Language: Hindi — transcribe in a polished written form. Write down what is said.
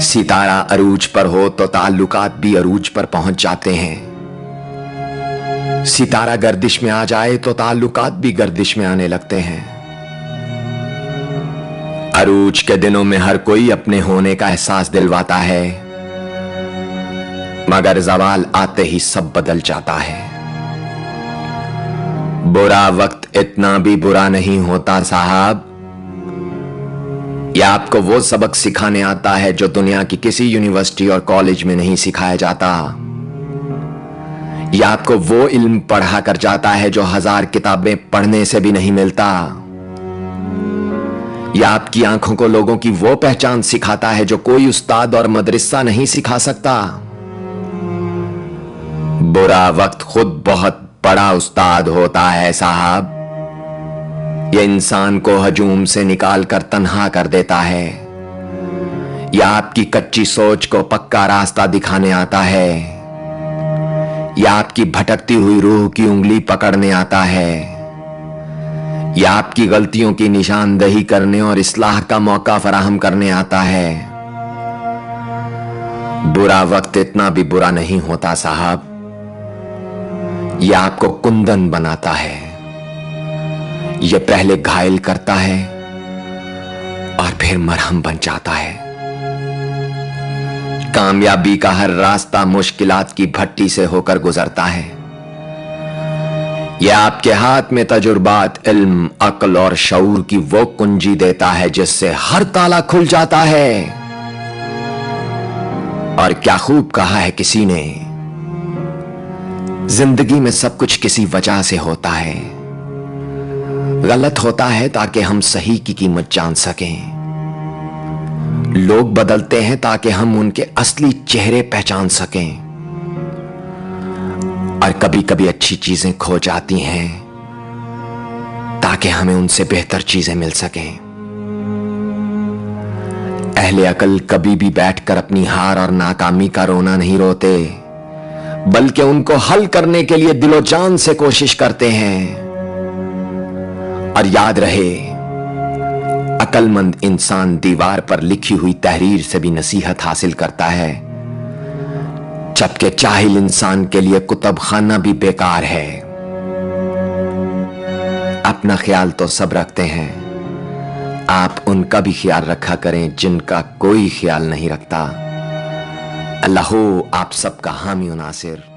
सितारा अरूज पर हो तो ताल्लुकात भी अरूज पर पहुंच जाते हैं। सितारा गर्दिश में आ जाए तो ताल्लुकात भी गर्दिश में आने लगते हैं। अरूज के दिनों में हर कोई अपने होने का एहसास दिलवाता है, मगर ज़वाल आते ही सब बदल जाता है। बुरा वक्त इतना भी बुरा नहीं होता साहब। यह आपको वो सबक सिखाने आता है जो दुनिया की किसी यूनिवर्सिटी और कॉलेज में नहीं सिखाया जाता। यह आपको वो इल्म पढ़ा कर जाता है जो 1000 किताबें पढ़ने से भी नहीं मिलता। यह आपकी आंखों को लोगों की वो पहचान सिखाता है जो कोई उस्ताद और मदरसा नहीं सिखा सकता। बुरा वक्त खुद बहुत बड़ा उस्ताद होता है साहब। यह इंसान को हजूम से निकाल कर तन्हा कर देता है। यह आपकी कच्ची सोच को पक्का रास्ता दिखाने आता है। यह आपकी भटकती हुई रूह की उंगली पकड़ने आता है। यह आपकी गलतियों की निशानदेही करने और इस्लाह का मौका फराहम करने आता है। बुरा वक्त इतना भी बुरा नहीं होता साहब। यह आपको कुंदन बनाता है। यह पहले घायल करता है और फिर मरहम बन जाता है। कामयाबी का हर रास्ता मुश्किलात की भट्टी से होकर गुजरता है। यह आपके हाथ में तजुर्बात, इल्म, अक्ल और शऊर की वो कुंजी देता है जिससे हर ताला खुल जाता है। और क्या खूब कहा है किसी ने, जिंदगी में सब कुछ किसी वजह से होता है। गलत होता है ताकि हम सही की कीमत जान सकें। लोग बदलते हैं ताकि हम उनके असली चेहरे पहचान सकें। और कभी कभी अच्छी चीजें खो जाती हैं ताकि हमें उनसे बेहतर चीजें मिल सकें। अहले अकल कभी भी बैठकर अपनी हार और नाकामी का रोना नहीं रोते, बल्कि उनको हल करने के लिए दिलो जान से कोशिश करते हैं। और याद रहे, अकलमंद इंसान दीवार पर लिखी हुई तहरीर से भी नसीहत हासिल करता है, जबकि जाहिल इंसान के लिए कुतुब खाना भी बेकार है। अपना ख्याल तो सब रखते हैं, आप उनका भी ख्याल रखा करें जिनका कोई ख्याल नहीं रखता। अल्लाह आप सबका हामी और नासिर।